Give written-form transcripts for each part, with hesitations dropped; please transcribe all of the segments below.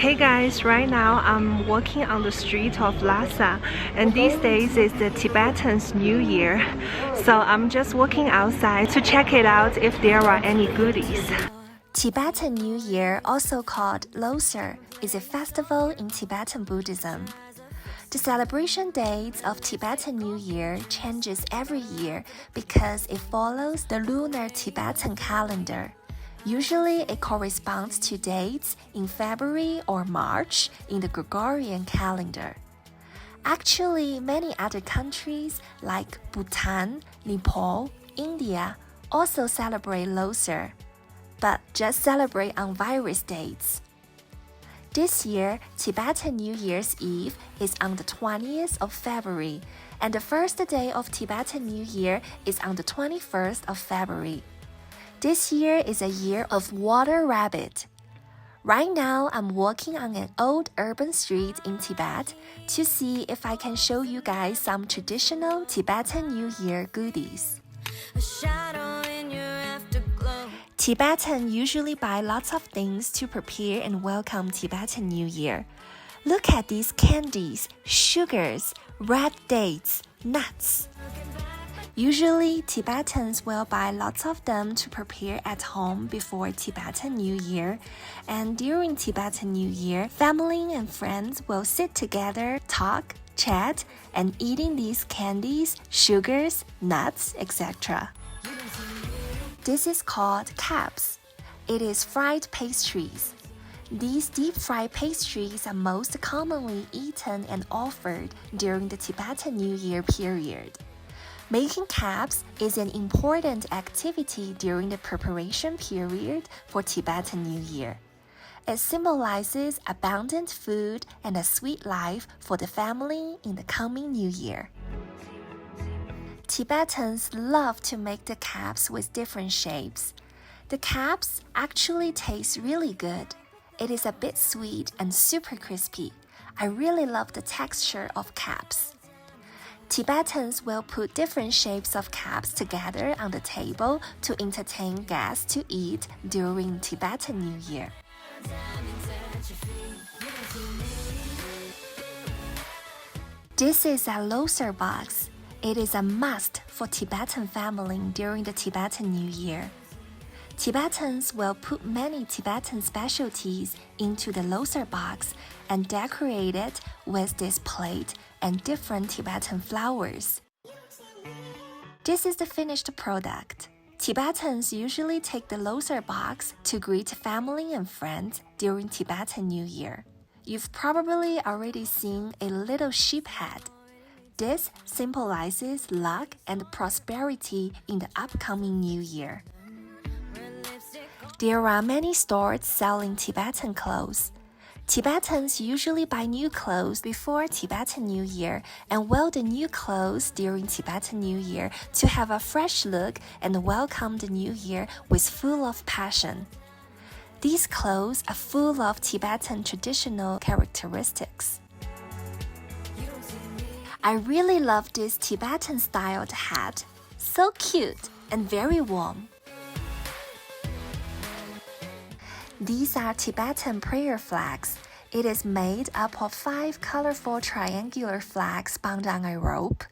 Hey guys, right now I'm walking on the street of Lhasa, and these days is the Tibetan's New Year. So I'm just walking outside to check it out if there are any goodies. Tibetan New Year, also called Losar, is a festival in Tibetan Buddhism. The celebration dates of Tibetan New Year changes every year because it follows the lunar Tibetan calendar. Usually it corresponds to dates in February or March in the Gregorian calendar. Actually, many other countries like Bhutan, Nepal, India also celebrate Losar, but just celebrate on various dates. This year, Tibetan New Year's Eve is on the 20th of February, and the first day of Tibetan New Year is on the 21st of February. This year is a year of water rabbit. Right now, I'm walking on an old urban street in Tibet to see if I can show you guys some traditional Tibetan New Year goodies. Tibetans usually buy lots of things to prepare and welcome Tibetan New Year. Look at these candies, sugars, red dates, nuts. Usually, Tibetans will buy lots of them to prepare at home before Tibetan New Year. And during Tibetan New Year, family and friends will sit together, talk, chat, and eating these candies, sugars, nuts, etc. This is called khapse. It is fried pastries. These deep-fried pastries are most commonly eaten and offered during the Tibetan New Year period. Making khapse is an important activity during the preparation period for Tibetan New Year. It symbolizes abundant food and a sweet life for the family in the coming New Year. Tibetans love to make the khapse with different shapes. The khapse actually tastes really good. It is a bit sweet and super crispy. I really love the texture of khapse. Tibetans will put different shapes of khapse together on the table to entertain guests to eat during Tibetan New Year. This is a Losar box. It is a must for Tibetan family during the Tibetan New Year. Tibetans will put many Tibetan specialties into the Losar box and decorate it with this plate and different Tibetan flowers. This is the finished product. Tibetans usually take the Losar box to greet family and friends during Tibetan New Year. You've probably already seen a little sheep head. This symbolizes luck and prosperity in the upcoming New Year. There are many stores selling Tibetan clothes. Tibetans usually buy new clothes before Tibetan New Year and wear the new clothes during Tibetan New Year to have a fresh look and welcome the New Year with full of passion. These clothes are full of Tibetan traditional characteristics. I really love this Tibetan-styled hat. So cute and very warm. These are Tibetan prayer flags. It is made up of 5 colorful triangular flags bound on a rope.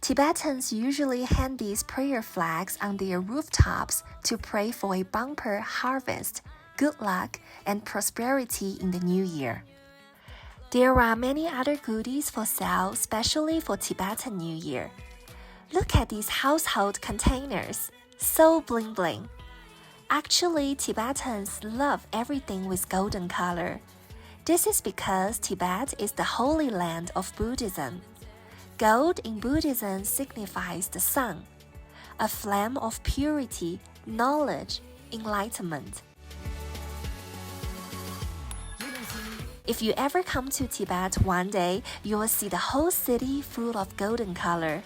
Tibetans usually hang these prayer flags on their rooftops to pray for a bumper harvest, good luck, and prosperity in the new year. There are many other goodies for sale, especially for Tibetan New Year. Look at these household containers. So bling bling. Actually, Tibetans love everything with golden color. This is because Tibet is the holy land of Buddhism. Gold in Buddhism signifies the sun, a flame of purity, knowledge, enlightenment. If you ever come to Tibet one day, you will see the whole city full of golden color.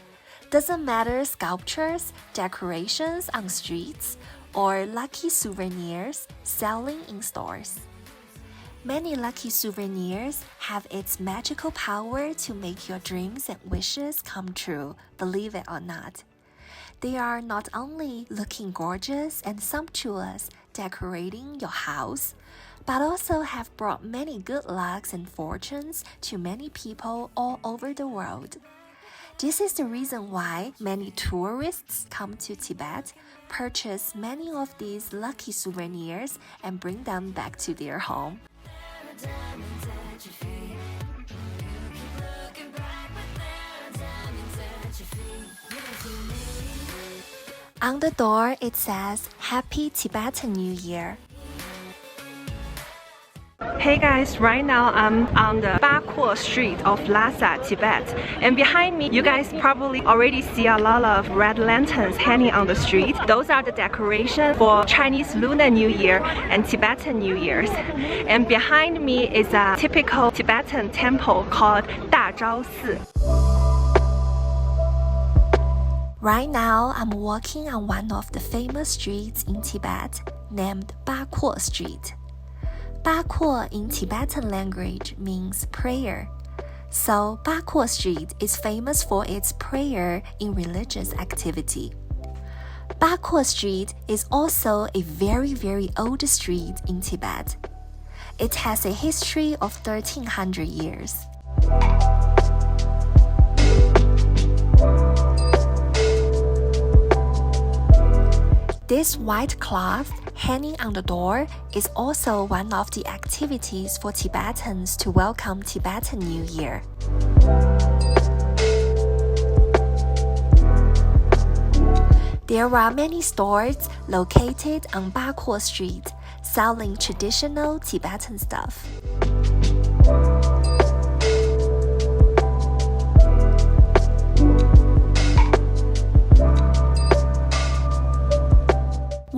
Doesn't matter sculptures, decorations on streets, or lucky souvenirs selling in stores. Many lucky souvenirs have its magical power to make your dreams and wishes come true, believe it or not. They are not only looking gorgeous and sumptuous decorating your house, but also have brought many good lucks and fortunes to many people all over the world. This is the reason why many tourists come to Tibet, purchase many of these lucky souvenirs, and bring them back to their home. On the door, it says, Happy Tibetan New Year. Hey guys, right now I'm on the Barkhor Street of Lhasa, Tibet, and behind me you guys probably already see a lot of red lanterns hanging on the street. Those are the decorations for Chinese Lunar New Year and Tibetan New Year's. And behind me is a typical Tibetan temple called Si. Right now, I'm walking on one of the famous streets in Tibet named Barkhor Street. Bakuo in Tibetan language means prayer. So Barkhor Street is famous for its prayer in religious activity. Barkhor Street is also a very old street in Tibet. It has a history of 1300 years. This white cloth hanging on the door is also one of the activities for Tibetans to welcome Tibetan New Year. There are many stores located on Barkhor Street selling traditional Tibetan stuff.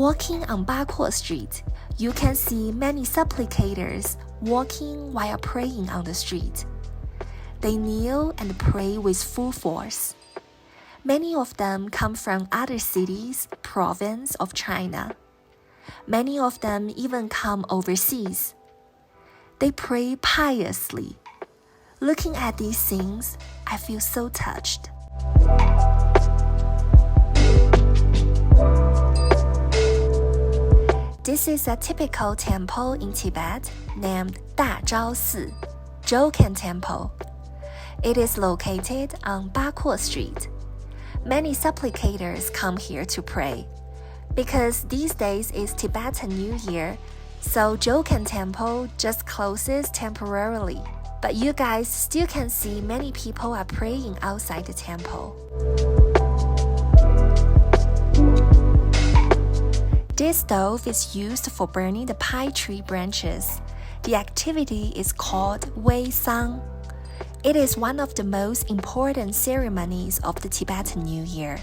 Walking on Barkhor Street, you can see many supplicators walking while praying on the street. They kneel and pray with full force. Many of them come from other cities, province of China. Many of them even come overseas. They pray piously. Looking at these things, I feel so touched. This is a typical temple in Tibet named Si, Jokhang Temple. It is located on Barkhor Street. Many supplicators come here to pray. Because these days is Tibetan New Year, so Jokhang Temple just closes temporarily. But you guys still can see many people are praying outside the temple. This stove is used for burning the pine tree branches. The activity is called Wei Sang. It is one of the most important ceremonies of the Tibetan New Year.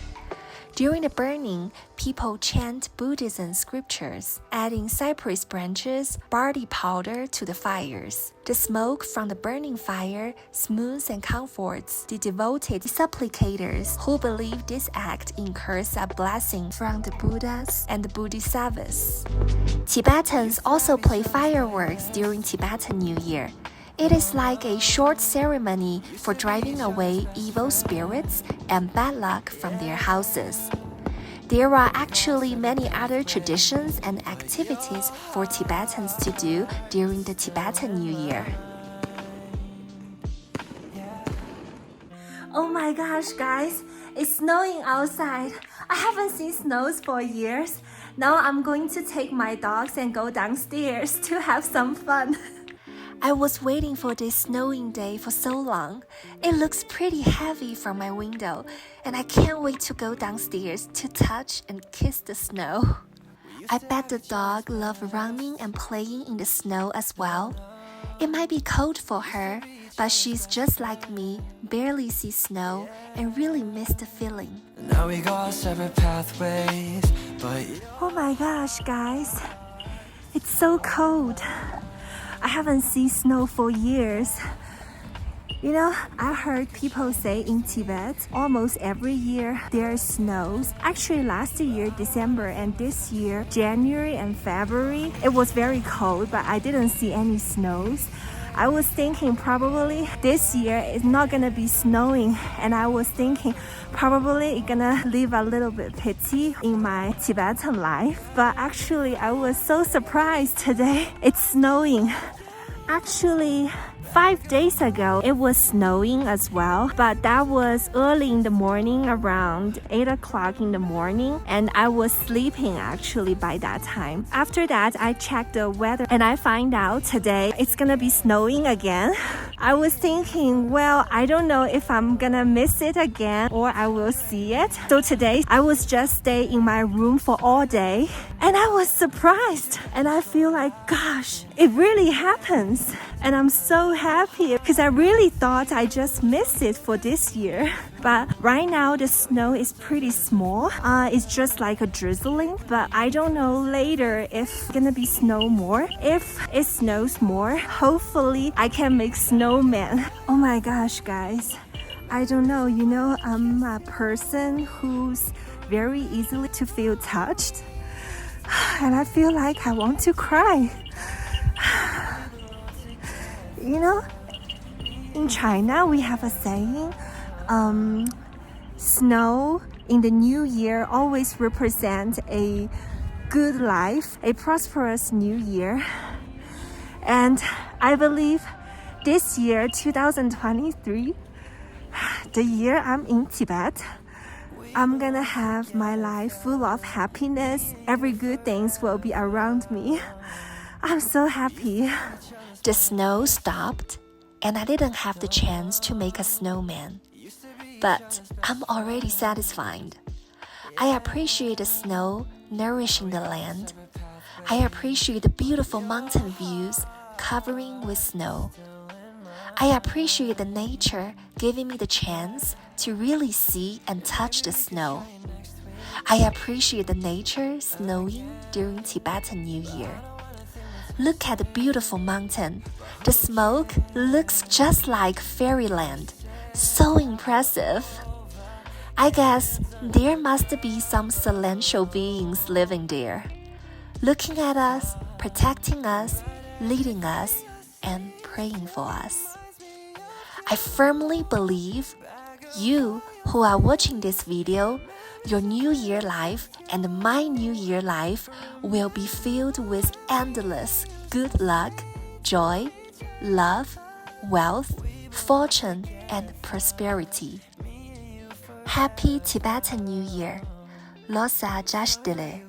During the burning, people chant Buddhism scriptures, adding cypress branches, barley powder to the fires. The smoke from the burning fire smooths and comforts the devoted supplicators who believe this act incurs a blessing from the Buddhas and the Bodhisattvas. Tibetans also play fireworks during Tibetan New Year. It is like a short ceremony for driving away evil spirits and bad luck from their houses. There are actually many other traditions and activities for Tibetans to do during the Tibetan New Year. Oh my gosh, guys, it's snowing outside. I haven't seen snows for years. Now I'm going to take my dogs and go downstairs to have some fun. I was waiting for this snowing day for so long. It looks pretty heavy from my window, and I can't wait to go downstairs to touch and kiss the snow. I bet the dog loves running and playing in the snow as well. It might be cold for her, but she's just like me, barely sees snow and really miss the feeling. Now we got separate pathways, but oh my gosh, guys, it's so cold. I haven't seen snow for years. You know, I heard people say in Tibet, almost every year there is snows. Actually, last year, December, and this year, January and February, it was very cold, but I didn't see any snows. I was thinking probably this year it's not gonna be snowing, and I was thinking probably it's gonna leave a little bit pity in my Tibetan life. But actually I was so surprised today it's snowing. Actually, 5 days ago, it was snowing as well, but that was early in the morning, around 8 o'clock in the morning, and I was sleeping actually by that time. After that, I checked the weather and I find out today it's gonna be snowing again. I was thinking, well, I don't know if I'm gonna miss it again or I will see it. So today, I was just stay in my room for all day, and I was surprised, and I feel like, gosh, it really happens. And I'm so happy because I really thought I just missed it for this year. But right now the snow is pretty small. It's just like a drizzling. But I don't know later if it's gonna be snow more. If it snows more, hopefully I can make snowman. Oh my gosh, guys. I don't know, you know, I'm a person who's very easily to feel touched. And I feel like I want to cry. You know, in China, we have a saying, snow in the new year always represents a good life, a prosperous new year. And I believe this year, 2023, the year I'm in Tibet, I'm gonna have my life full of happiness. Every good things will be around me. I'm so happy. The snow stopped, and I didn't have the chance to make a snowman. But I'm already satisfied. I appreciate the snow nourishing the land. I appreciate the beautiful mountain views covering with snow. I appreciate the nature giving me the chance to really see and touch the snow. I appreciate the nature snowing during Tibetan New Year. Look at the beautiful mountain. The smoke looks just like fairyland. So impressive. I guess there must be some celestial beings living there, looking at us, protecting us, leading us, and praying for us. I firmly believe you who are watching this video, your New Year life and my New Year life will be filled with endless good luck, joy, love, wealth, fortune, and prosperity. Happy Tibetan New Year. Lhasa Tibet.